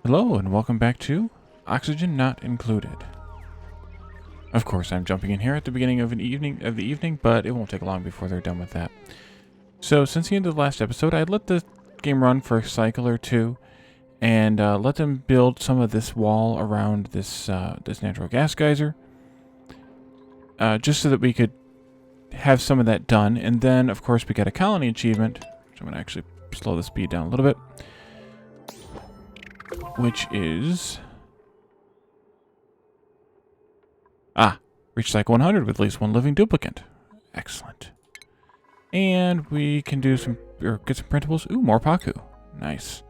Hello and welcome back to Oxygen Not Included. Of course, I'm jumping in here at the beginning of the evening, but it won't take long before they're done with that. So, since the end of the last episode, I'd let the game run for a cycle or two, and let them build some of this wall around this this natural gas geyser, just so that we could have some of that done. And then, of course, we got a colony achievement. So I'm going to actually slow the speed down a little bit, which is reach cycle 100 with at least one living duplicant. Excellent. And we can do some, or get some printables. Ooh, more Paku. Nice.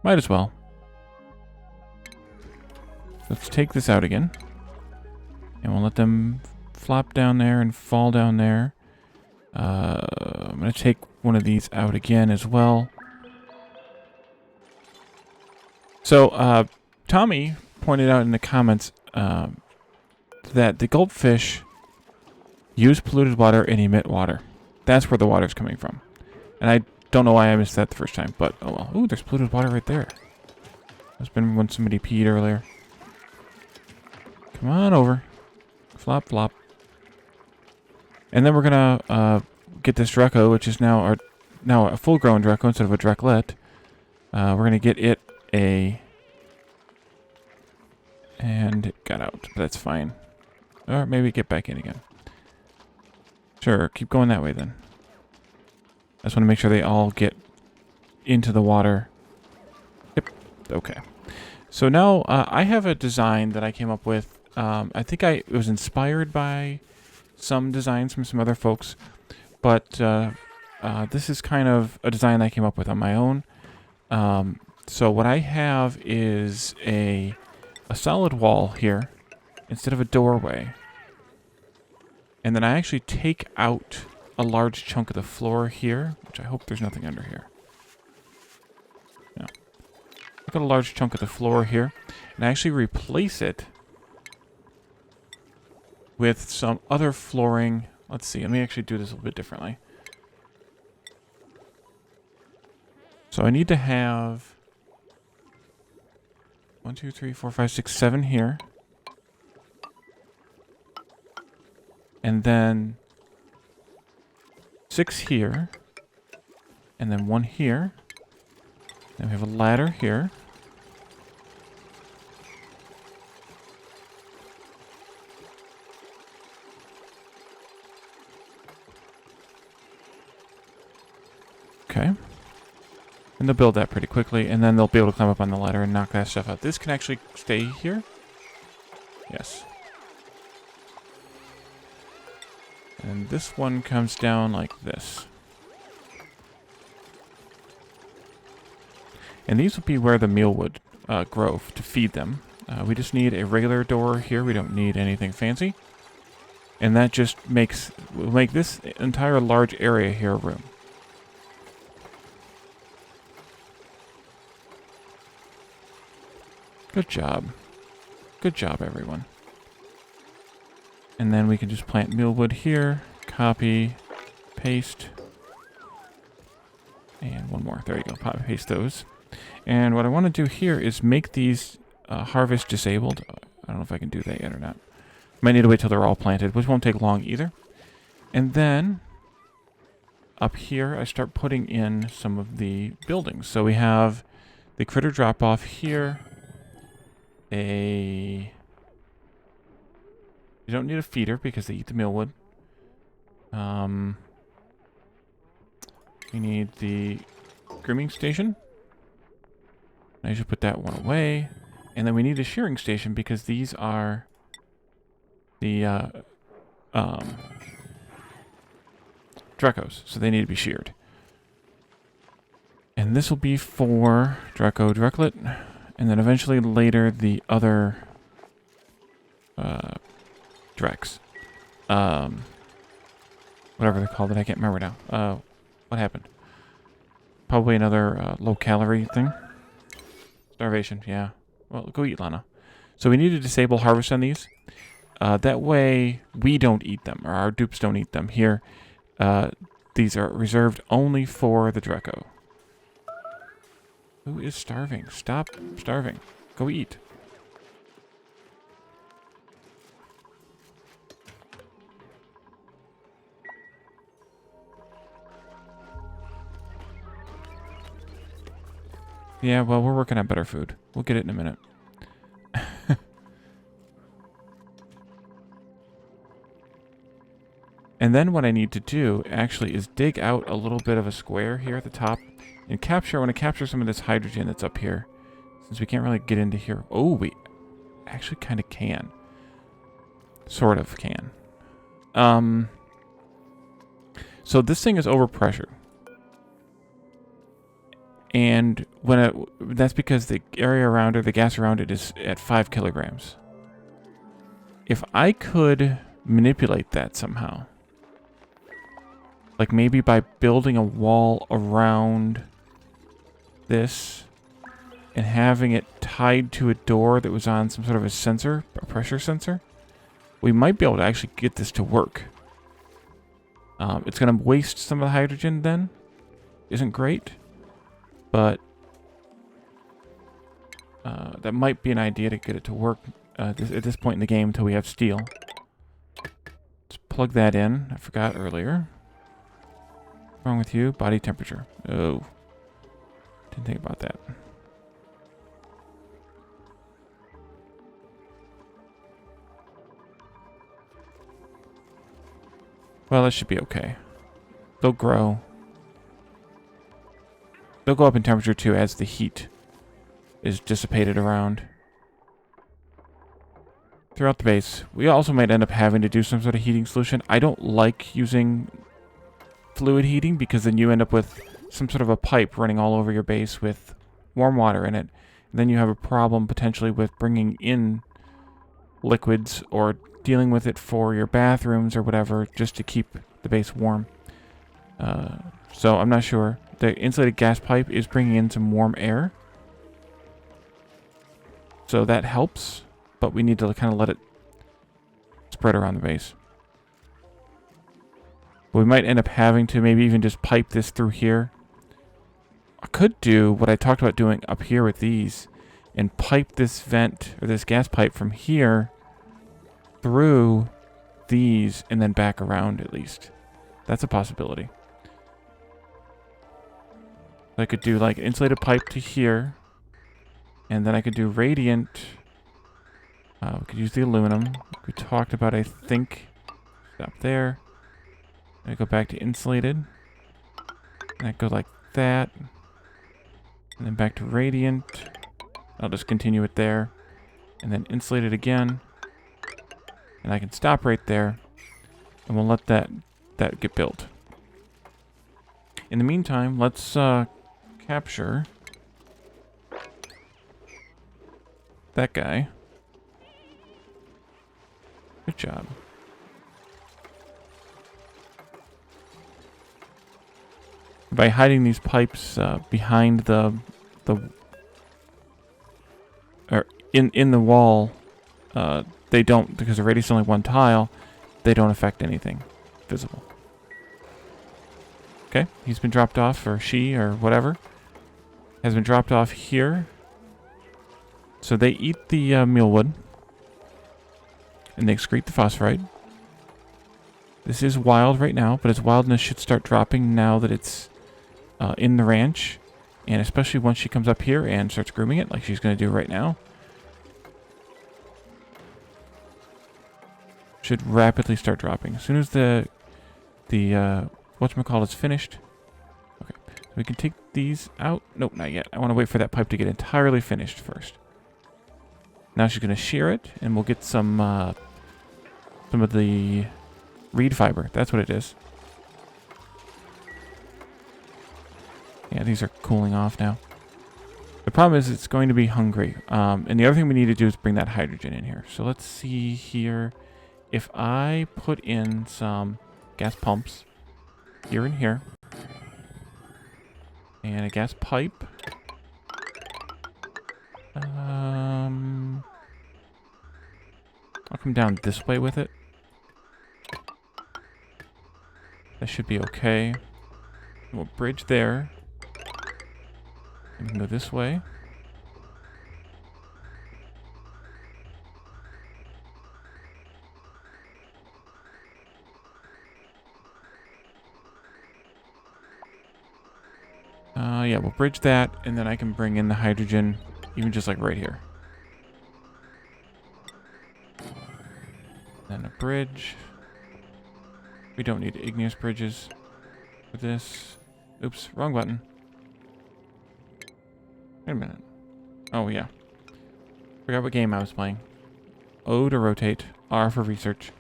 Might as well. Let's take this out again. And we'll let them flop down there and fall down there. I'm going to take one of these out again as well. So, Tommy pointed out in the comments that the goldfish use polluted water and emit water. That's where the water's coming from. And I don't know why I missed that the first time, but oh well. Ooh, there's polluted water right there. That's been when somebody peed earlier. Come on over. Flop, flop. And then we're gonna get this Drecko, which is now a full-grown Drecko instead of a Drecklet. We're gonna get it and it got out, but that's fine. Or maybe get back in again. Sure, keep going that way then. I just want to make sure they all get into the water. Yep, okay. So now I have a design that I came up with. I think it was inspired by some designs from some other folks, but this is kind of a design I came up with on my own. So what I have is a solid wall here instead of a doorway. And then I actually take out a large chunk of the floor here, which I hope there's nothing under here. No. I've got a large chunk of the floor here, and I actually replace it with some other flooring. Let's see, let me actually do this a little bit differently. So I need to have 1, 2, 3, 4, 5, 6, 7 here. And then 6 here. And then 1 here. Then we have a ladder here. Okay. And they'll build that pretty quickly, and then they'll be able to climb up on the ladder and knock that stuff out. This can actually stay here. Yes. And this one comes down like this. And these will be where the meal would grow to feed them. We just need a regular door here. We don't need anything fancy. And that just will make this entire large area here a room. Good job. Good job, everyone. And then we can just plant mealwood here. Copy. Paste. And one more. There you go. Paste those. And what I want to do here is make these harvest disabled. I don't know if I can do that yet or not. Might need to wait till they're all planted, which won't take long either. And then up here, I start putting in some of the buildings. So we have the critter drop off here. You don't need a feeder because they eat the mealwood. We need the grooming station. I should put that one away. And then we need a shearing station because these are the Dreckos, so they need to be sheared. And this will be for Drecko, Drecklet, and then eventually later the other Drecks. Whatever they're called, I can't remember now. What happened? Probably another low-calorie thing. Starvation, yeah. Well, go eat, Lana. So we need to disable harvest on these. That way we don't eat them, or our dupes don't eat them. Here, these are reserved only for the Drecko. Who is starving? Stop starving. Go eat. Yeah, well, we're working on better food. We'll get it in a minute. And then what I need to do, actually, is dig out a little bit of a square here at the top and capture. I want to capture some of this hydrogen that's up here. Since we can't really get into here. Oh, we actually kind of can. Sort of can. So this thing is overpressured. And that's because the area around it, the gas around it, is at 5 kilograms. If I could manipulate that somehow, like maybe by building a wall around this and having it tied to a door that was on some sort of a sensor, a pressure sensor, we might be able to actually get this to work. It's going to waste some of the hydrogen then. Isn't great. But that might be an idea to get it to work at this point in the game until we have steel. Let's plug that in. I forgot earlier. What's wrong with you? Body temperature. Oh. Didn't think about that. Well, that should be okay. They'll grow. They'll go up in temperature too as the heat is dissipated around. Throughout the base, we also might end up having to do some sort of heating solution. I don't like using fluid heating because then you end up with some sort of a pipe running all over your base with warm water in it. And then you have a problem potentially with bringing in liquids or dealing with it for your bathrooms or whatever just to keep the base warm. So I'm not sure. The insulated gas pipe is bringing in some warm air. So that helps, but we need to kind of let it spread around the base. But we might end up having to maybe even just pipe this through here. I could do what I talked about doing up here with these and pipe this vent or this gas pipe from here through these and then back around at least. That's a possibility. I could do like insulated pipe to here, and then I could do radiant. We could use the aluminum. We talked about, I think. Stop there. I go back to insulated. And I go like that. And then back to radiant. I'll just continue it there. And then insulated again. And I can stop right there. And we'll let that get built. In the meantime, let's capture that guy. Good job. By hiding these pipes behind or in the wall, they don't, because the radius is only one tile, they don't affect anything visible. Okay, he's been dropped off, or she, or whatever, has been dropped off here. So they eat the mealwood, and they excrete the phosphorite. This is wild right now, but its wildness should start dropping now that it's in the ranch, and especially once she comes up here and starts grooming it, like she's going to do right now. Should rapidly start dropping. As soon as the whatchamacallit is finished. Okay, so we can take these out. Nope, not yet. I want to wait for that pipe to get entirely finished first. Now she's going to shear it, and we'll get some of the reed fiber. That's what it is. Yeah, these are cooling off now. The problem is it's going to be hungry. And the other thing we need to do is bring that hydrogen in here. So let's see here. If I put in some gas pumps here and here, and a gas pipe, I'll come down this way with it. That should be okay. We'll bridge there. We can go this way. Yeah, we'll bridge that, and then I can bring in the hydrogen, even just like right here. Then a bridge. We don't need igneous bridges for this. Oops, wrong button. Wait a minute. Oh, yeah. Forgot what game I was playing. O to rotate, R for research.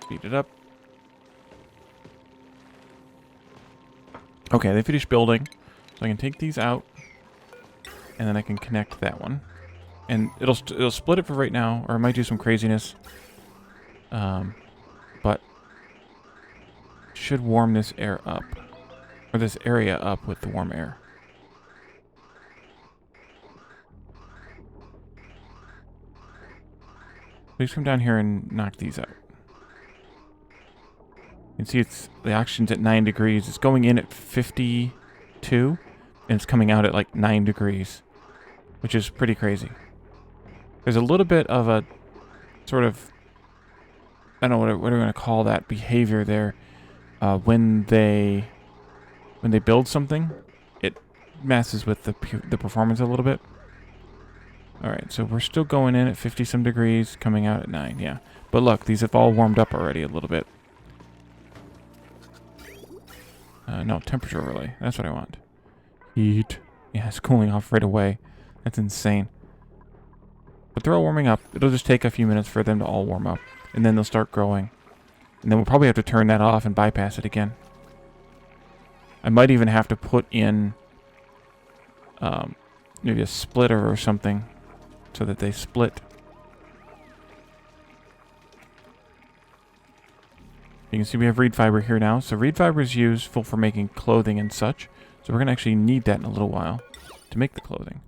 Speed it up. Okay, they finished building. So I can take these out. And then I can connect that one. And it'll split it for right now, or it might do some craziness. But should warm this air up. Or this area up with the warm air. Please come down here and knock these out. You can see the oxygen's at 9 degrees. It's going in at 52, and it's coming out at like 9 degrees, which is pretty crazy. There's a little bit of a sort of, I don't know what we're going to call that behavior there. When they build something, it messes with the performance a little bit. All right, so we're still going in at 50 some degrees, coming out at 9. Yeah, but look, these have all warmed up already a little bit. No, temperature relay. That's what I want. Heat. Yeah, it's cooling off right away. That's insane. But they're all warming up. It'll just take a few minutes for them to all warm up. And then they'll start growing. And then we'll probably have to turn that off and bypass it again. I might even have to put in maybe a splitter or something so that they split. You can see we have reed fiber here now. So reed fiber is useful for making clothing and such. So we're going to actually need that in a little while to make the clothing.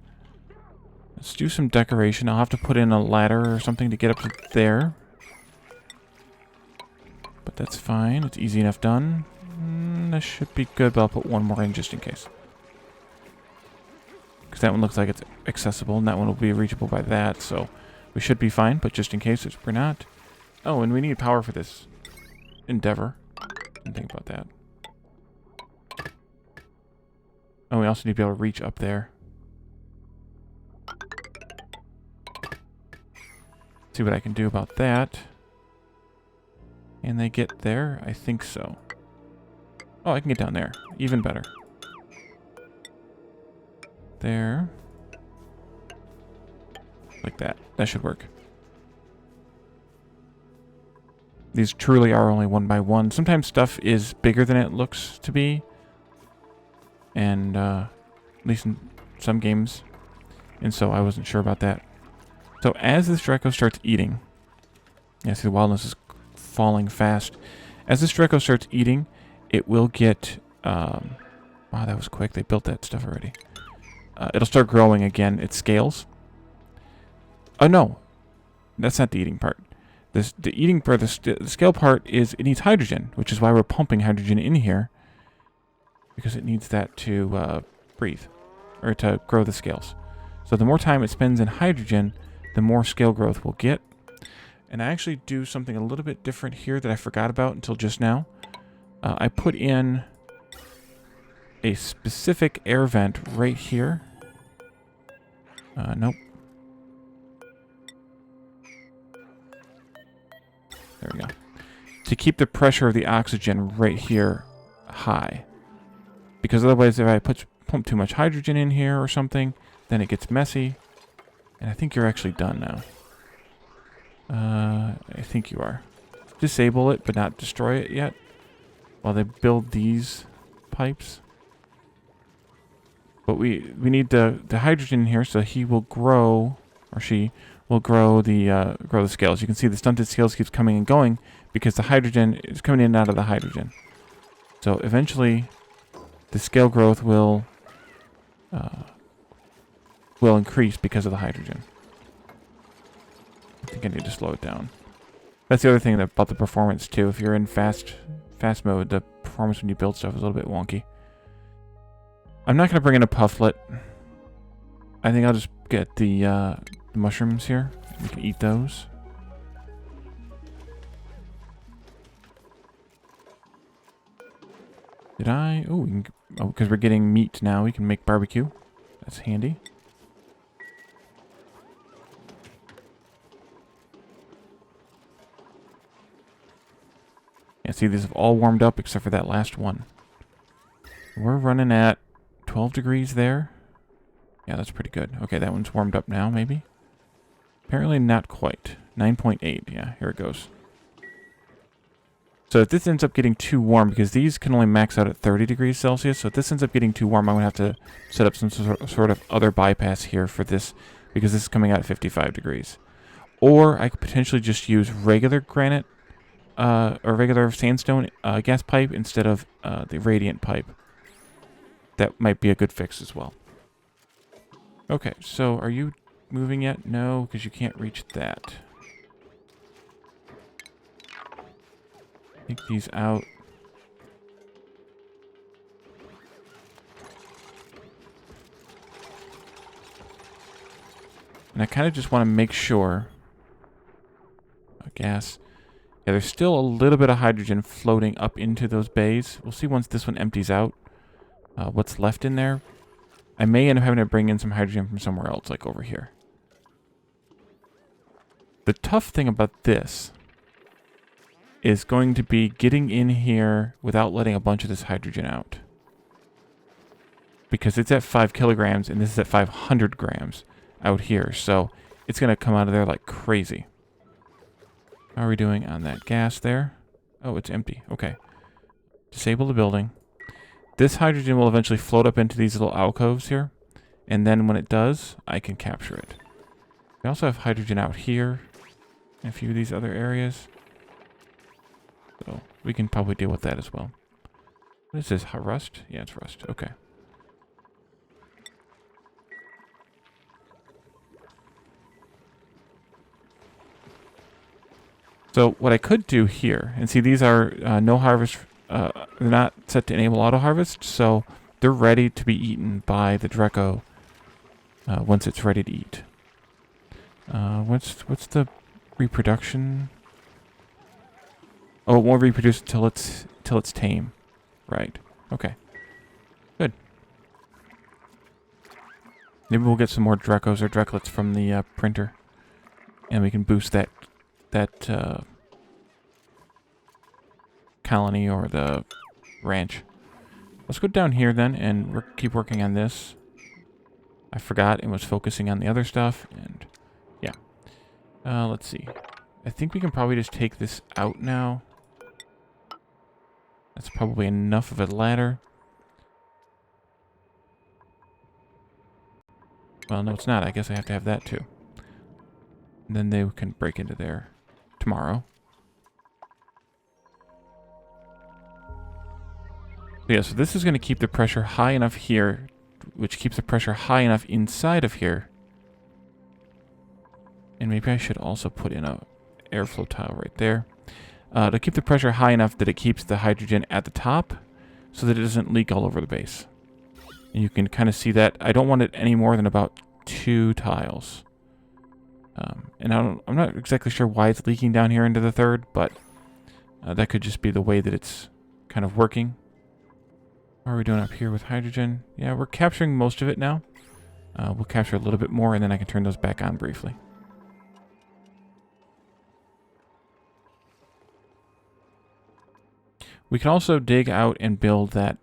Let's do some decoration. I'll have to put in a ladder or something to get up to there. But that's fine. It's easy enough done. That should be good, but I'll put one more in just in case. Because that one looks like it's accessible, and that one will be reachable by that, so we should be fine, but just in case we're not. Oh, and we need power for this endeavor. Didn't think about that. Oh, we also need to be able to reach up there. See what I can do about that. Can they get there? I think so. Oh, I can get down there. Even better. There. Like that. That should work. These truly are only 1 by 1. Sometimes stuff is bigger than it looks to be. And, at least in some games. And so I wasn't sure about that. So as this Drecko starts eating... Yeah, see the wildness is falling fast. As this Drecko starts eating, it will get... wow, that was quick. They built that stuff already. It'll start growing again. It scales. Oh, no. That's not the eating part. The eating part, the scale part is it needs hydrogen, which is why we're pumping hydrogen in here. Because it needs that to breathe. Or to grow the scales. So the more time it spends in hydrogen, the more scale growth we'll get. And I actually do something a little bit different here that I forgot about until just now. I put in a specific air vent right here. Nope. There we go. To keep the pressure of the oxygen right here high. Because otherwise if I pump too much hydrogen in here or something, then it gets messy. And I think you're actually done now. I think you are. Disable it, but not destroy it yet. While they build these pipes. But we need the hydrogen in here, so he will grow, or she will grow the scales. You can see the stunted scales keeps coming and going because the hydrogen is coming in and out of the hydrogen. So eventually, the scale growth will increase because of the hydrogen. I think I need to slow it down. That's the other thing about the performance too. If you're in fast mode, the performance when you build stuff is a little bit wonky. I'm not going to bring in a pufflet. I think I'll just get the mushrooms here. We can eat those. Did I? Oh, because we're getting meat now, we can make barbecue. That's handy. Yeah, see, these have all warmed up except for that last one. We're running at 12 degrees there. Yeah, that's pretty good. Okay, that one's warmed up now, maybe? Apparently not quite. 9.8. Yeah, here it goes. So if this ends up getting too warm, because these can only max out at 30 degrees Celsius, so if this ends up getting too warm, I'm going to have to set up some sort of other bypass here for this, because this is coming out at 55 degrees. Or I could potentially just use regular granite, or regular sandstone gas pipe instead of the radiant pipe. That might be a good fix as well. Okay, so are you moving yet? No, because you can't reach that. Take these out. And I kind of just want to make sure. Gas. Yeah, there's still a little bit of hydrogen floating up into those bays. We'll see once this one empties out what's left in there. I may end up having to bring in some hydrogen from somewhere else, like over here. The tough thing about this is going to be getting in here without letting a bunch of this hydrogen out. Because it's at 5 kilograms and this is at 500 grams out here. So it's going to come out of there like crazy. How are we doing on that gas there? Oh, it's empty. Okay. Disable the building. This hydrogen will eventually float up into these little alcoves here. And then when it does, I can capture it. We also have hydrogen out here. In a few of these other areas. So we can probably deal with that as well. What is this? Rust? Yeah, it's rust. Okay. So what I could do here, and see these are no harvest, they're not set to enable auto harvest, so they're ready to be eaten by the Drecko once it's ready to eat. What's the reproduction? Oh, it won't reproduce till it's tame. Right. Okay. Good. Maybe we'll get some more Dreckos or Drecklets from the printer, and we can boost that colony or the ranch. Let's go down here then and keep working on this. I forgot and was focusing on the other stuff, and yeah. Let's see. I think we can probably just take this out now. That's probably enough of a ladder. Well, no, it's not. I guess I have to have that too. And then they can break into there tomorrow. So yeah, so this is going to keep the pressure high enough here, which keeps the pressure high enough inside of here. And maybe I should also put in a airflow tile right there. To keep the pressure high enough that it keeps the hydrogen at the top so that it doesn't leak all over the base. And you can kind of see that. I don't want it any more than about 2 tiles. And I'm not exactly sure why it's leaking down here into the third, but that could just be the way that it's kind of working. How are we doing up here with hydrogen? Yeah, we're capturing most of it now. We'll capture a little bit more, and then I can turn those back on briefly. We can also dig out and build that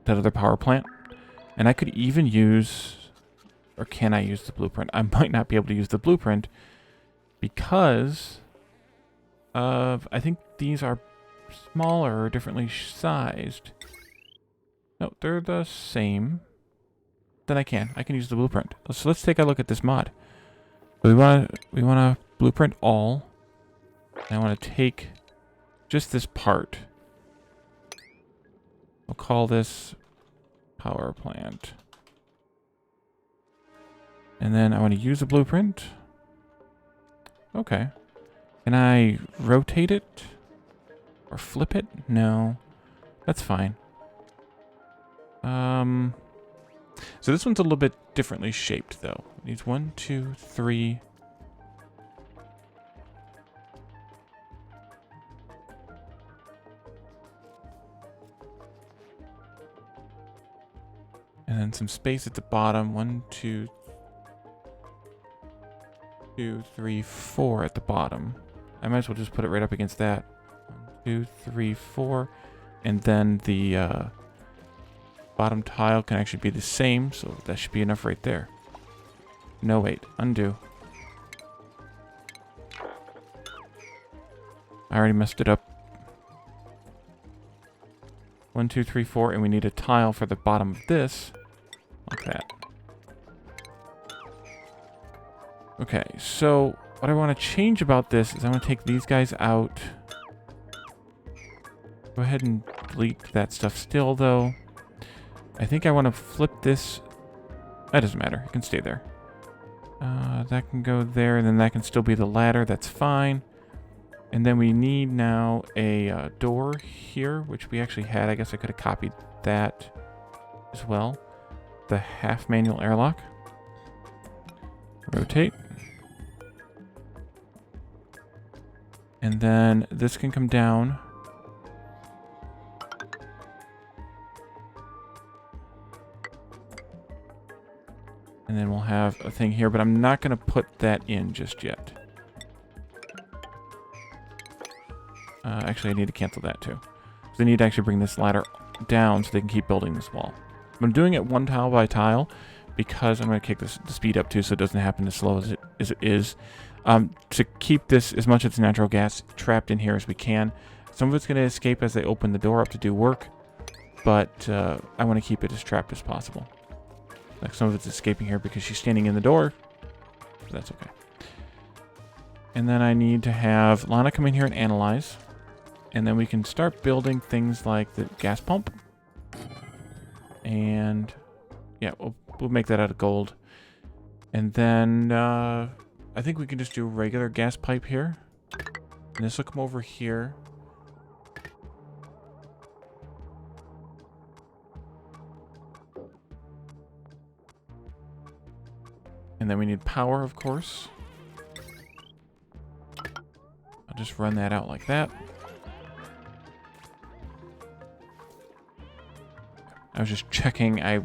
other power plant. And I could even use, or can I use the blueprint? I might not be able to use the blueprint because of, I think these are smaller or differently sized. No, they're the same. Then I can use the blueprint. So let's take a look at this mod. So we want to blueprint all. And I want to take just this part. We'll call this power plant. And then I want to use a blueprint. Okay. Can I rotate it? Or flip it? No. That's fine. So this one's a little bit differently shaped, though. It needs 1, 2, 3. And then some space at the bottom. 1, 2, 3, 4 at the bottom. I might as well just put it right up against that. 1, 2, 3, 4. And then the bottom tile can actually be the same, so that should be enough right there. No, wait. Undo. I already messed it up. 1, 2, 3, 4, and we need a tile for the bottom of this. Like that. Okay, so what I want to change about this is I want to take these guys out. Go ahead and delete that stuff still, though. I think I want to flip this. That doesn't matter. It can stay there. That can go there, and then that can still be the ladder. That's fine. And then we need now a door here, which we actually had. I guess I could have copied that as well. The half manual airlock. Rotate. And then this can come down. And then we'll have a thing here, but I'm not going to put that in just yet. Actually, I need to cancel that too. So I need to actually bring this ladder down so they can keep building this wall. I'm doing it one tile by tile because I'm going to kick the speed up too so it doesn't happen as slow as it is. To keep this, as much of its natural gas trapped in here as we can. Some of it's going to escape as they open the door up to do work, but I want to keep it as trapped as possible. Like some of it's escaping here because she's standing in the door, but that's okay. And then I need to have Lana come in here and analyze. And then we can start building things like the gas pump. And yeah, we'll make that out of gold. And then I think we can just do a regular gas pipe here. And this will come over here. And then we need power, of course. I'll just run that out like that. I was just checking. I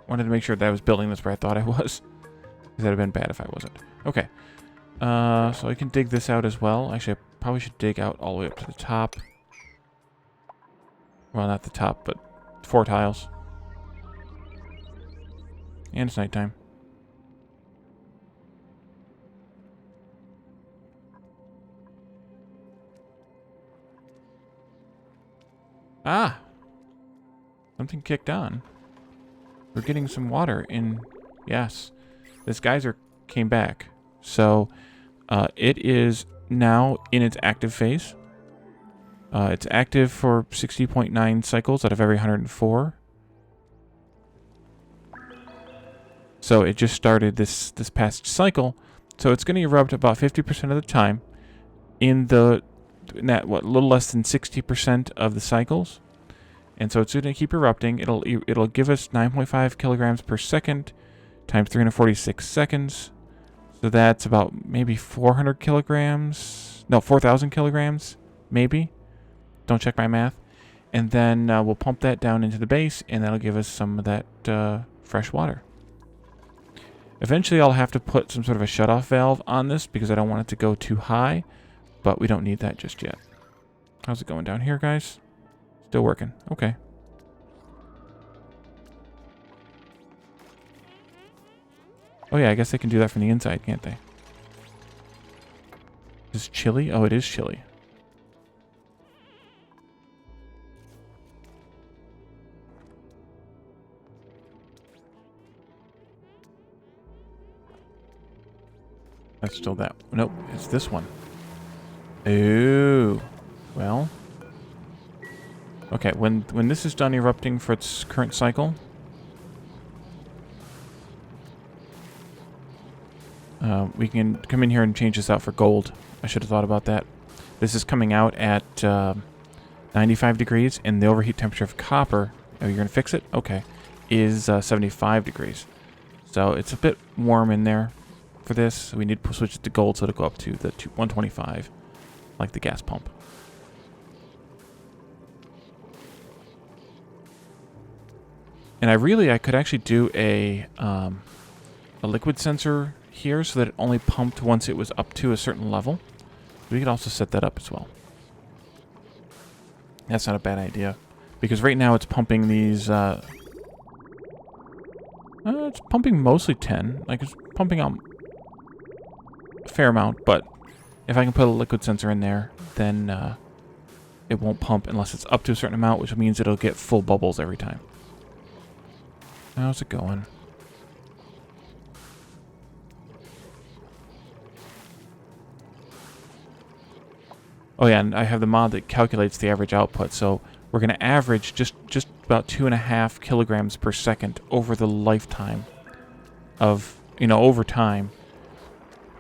wanted to make sure that I was building this where I thought I was. Because that would have been bad if I wasn't. Okay. So I can dig this out as well. Actually, I probably should dig out all the way up to the top. Well, not the top, but 4 tiles. And it's nighttime. Ah! Something kicked on. We're getting some water in. Yes. This geyser came back. So, it is now in its active phase. It's active for 60.9 cycles out of every 104. So it just started this past cycle. So it's going to erupt about 50% of the time in a little less than 60% of the cycles. And so it's going to keep erupting. It'll give us 9.5 kilograms per second times 346 seconds. So that's about maybe 400 kilograms. No, 4,000 kilograms, maybe. Don't check my math. And then we'll pump that down into the base, and that'll give us some of that fresh water. Eventually, I'll have to put some sort of a shutoff valve on this because I don't want it to go too high, but we don't need that just yet. How's it going down here, guys? Still working. Okay. Oh yeah, I guess they can do that from the inside, can't they? Is this chilly? Oh, it is chilly. That's still that. Nope, it's this one. Ooh. Well. Okay, when this is done erupting for its current cycle, we can come in here and change this out for gold. I should have thought about that. This is coming out at 95 degrees, and the overheat temperature of copper. Oh, you're going to fix it? Okay. is 75 degrees. So it's a bit warm in there for this. So we need to switch it to gold so it'll go up to the 125, like the gas pump. And I could actually do a liquid sensor here so that it only pumped once it was up to a certain level. We could also set that up as well. That's not a bad idea. Because right now it's pumping these... it's pumping mostly 10. Like, it's pumping out a fair amount, but if I can put a liquid sensor in there, then it won't pump unless it's up to a certain amount, which means it'll get full bubbles every time. How's it going? Oh yeah, and I have the mod that calculates the average output, so we're going to average just about 2.5 kilograms per second over the lifetime of, over time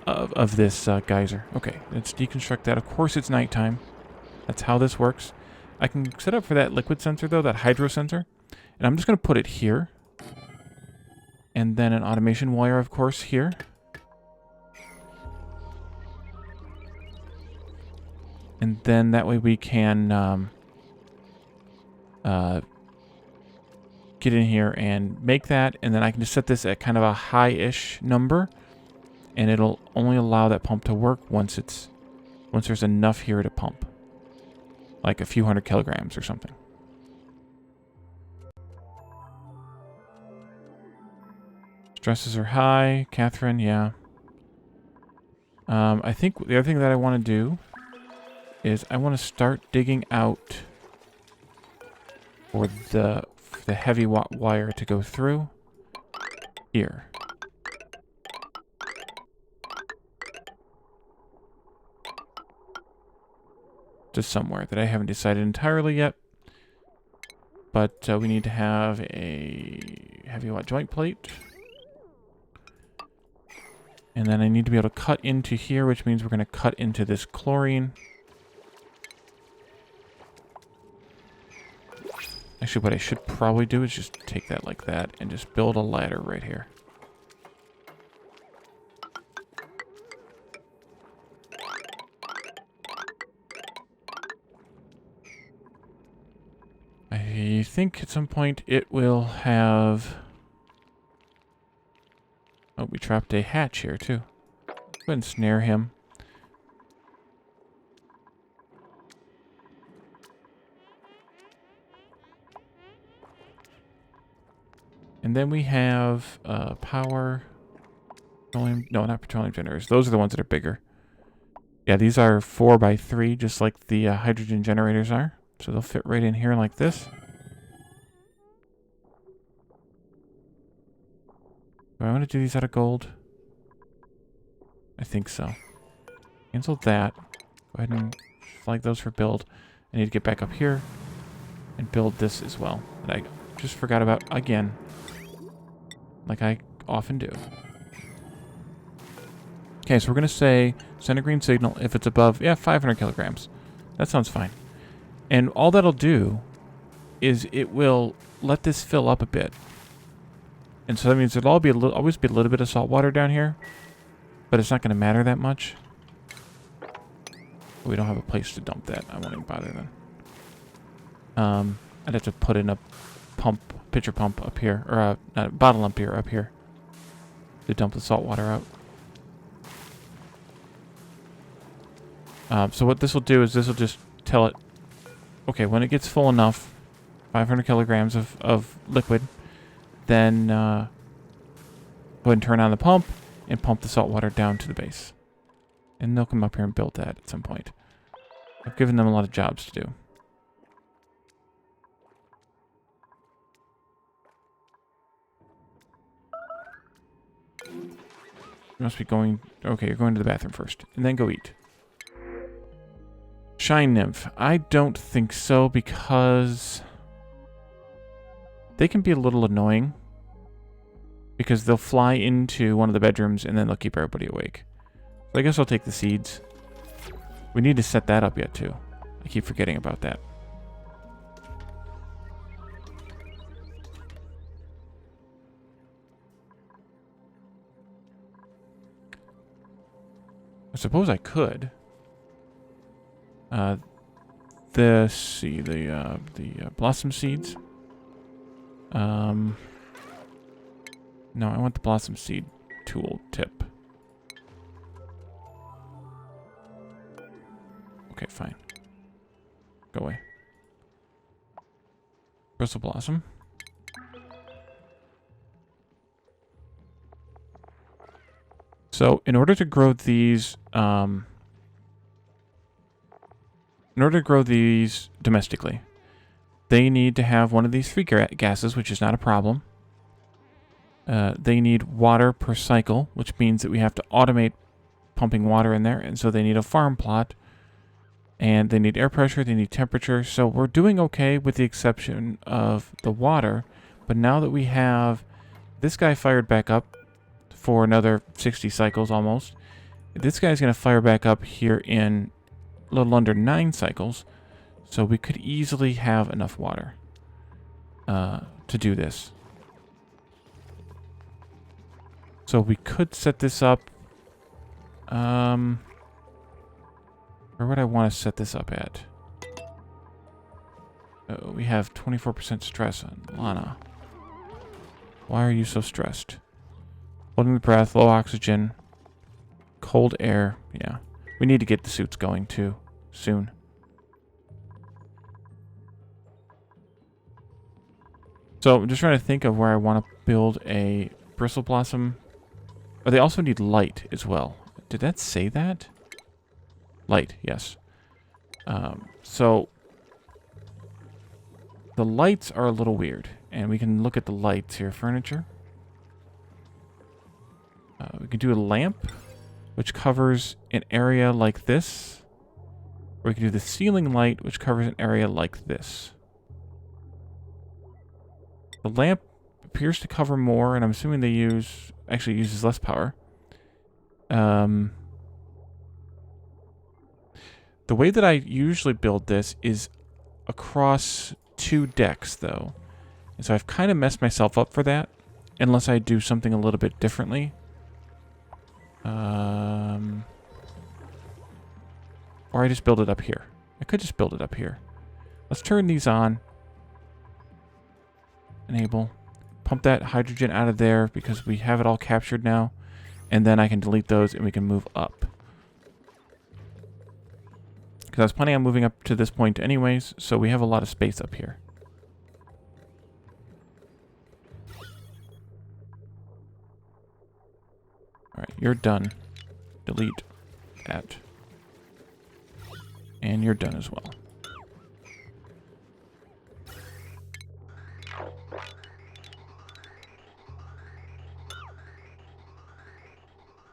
of this geyser. Okay, let's deconstruct that. Of course it's nighttime. That's how this works. I can set up for that liquid sensor, though, that hydro sensor, and I'm just going to put it here. And then an automation wire, of course, here. And then that way we can get in here and make that. And then I can just set this at kind of a high-ish number. And it'll only allow that pump to work once there's enough here to pump. Like a few hundred kilograms or something. Stresses are high. Catherine, yeah. I think the other thing that I want to do is I want to start digging out for the heavy wire to go through here. Just somewhere that I haven't decided entirely yet. But we need to have a heavy joint plate. And then I need to be able to cut into here, which means we're going to cut into this chlorine. Actually, what I should probably do is just take that like that and just build a ladder right here. I think at some point it will have... Oh, we trapped a hatch here, too. Go ahead and snare him. And then we have power... Petroleum, no, not petroleum generators. Those are the ones that are bigger. Yeah, these are 4x3, just like the hydrogen generators are. So they'll fit right in here like this. Do I want to do these out of gold? I think so. Cancel that. Go ahead and flag those for build. I need to get back up here and build this as well. That I just forgot about again. Like I often do. Okay, so we're going to say send a green signal if it's above, 500 kilograms. That sounds fine. And all that'll do is it will let this fill up a bit. And so that means there'll always be a little bit of salt water down here. But it's not going to matter that much. We don't have a place to dump that. I won't even bother then. I'd have to put in a pitcher pump up here. Or a bottle up here. To dump the salt water out. So what this will do is this will just tell it, okay, when it gets full enough, 500 kilograms of liquid, then go ahead and turn on the pump and pump the salt water down to the base. And they'll come up here and build that at some point. I've given them a lot of jobs to do. You must be going... Okay, you're going to the bathroom first. And then go eat. Shine Nymph. I don't think so because... they can be a little annoying. Because they'll fly into one of the bedrooms and then they'll keep everybody awake. So I guess I'll take the seeds. We need to set that up yet too. I keep forgetting about that. I suppose I could. See, the blossom seeds. No, I want the blossom seed tool tip. Okay, fine. Go away. Bristle blossom. So, in order to grow these, domestically, they need to have one of these 3 gases, which is not a problem. They need water per cycle, which means that we have to automate pumping water in there, and so they need a farm plot. And they need air pressure, they need temperature, so we're doing okay with the exception of the water. But now that we have this guy fired back up for another 60 cycles almost, this guy's going to fire back up here in a little under 9 cycles, so we could easily have enough water to do this. So we could set this up. Where would I want to set this up at? Oh, we have 24% stress on Lana. Why are you so stressed? Holding the breath, low oxygen, cold air. Yeah. We need to get the suits going too, soon. So I'm just trying to think of where I want to build a bristle blossom. Oh, they also need light as well. Did that say that? Light, yes. So the lights are a little weird, and we can look at the lights here. Furniture. We can do a lamp, which covers an area like this, or we can do the ceiling light, which covers an area like this. The lamp appears to cover more, and I'm assuming they actually uses less power. The way that I usually build this is across 2 decks, though. And so I've kind of messed myself up for that, unless I do something a little bit differently. Or I just build it up here. I could just build it up here. Let's turn these on. Enable. Pump that hydrogen out of there because we have it all captured now. And then I can delete those and we can move up. Because I was planning on moving up to this point anyways, so we have a lot of space up here. Alright, you're done. Delete that. And you're done as well.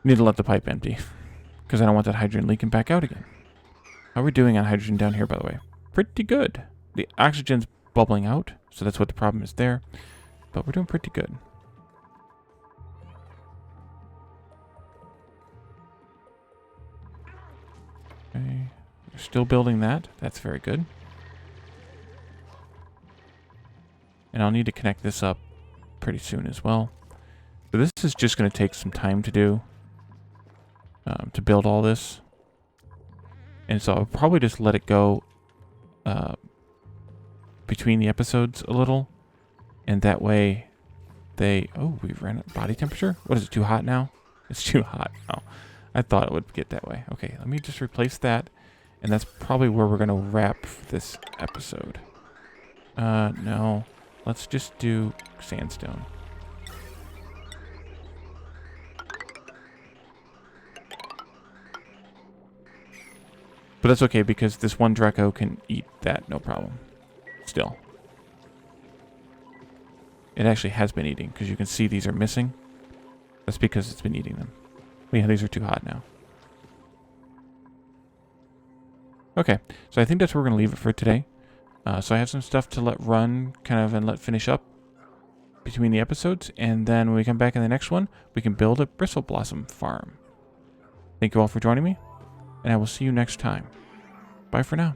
Need to let the pipe empty, because I don't want that hydrogen leaking back out again. How are we doing on hydrogen down here, by the way? Pretty good. The oxygen's bubbling out, so that's what the problem is there. But we're doing pretty good. Okay. We're still building that. That's very good. And I'll need to connect this up pretty soon as well. So this is just going to take some time to do. To build all this. And so I'll probably just let it go between the episodes a little. And that way they... Oh, we ran out body temperature? What is it, too hot now? It's too hot. Oh, I thought it would get that way. Okay, let me just replace that. And that's probably where we're going to wrap this episode. No. Let's just do sandstone. But that's okay, because this one Drecko can eat that, no problem. Still. It actually has been eating, because you can see these are missing. That's because it's been eating them. But yeah, these are too hot now. Okay, so I think that's where we're going to leave it for today. So I have some stuff to let run, kind of, and let finish up between the episodes. And then when we come back in the next one, we can build a bristle blossom farm. Thank you all for joining me. And I will see you next time. Bye for now.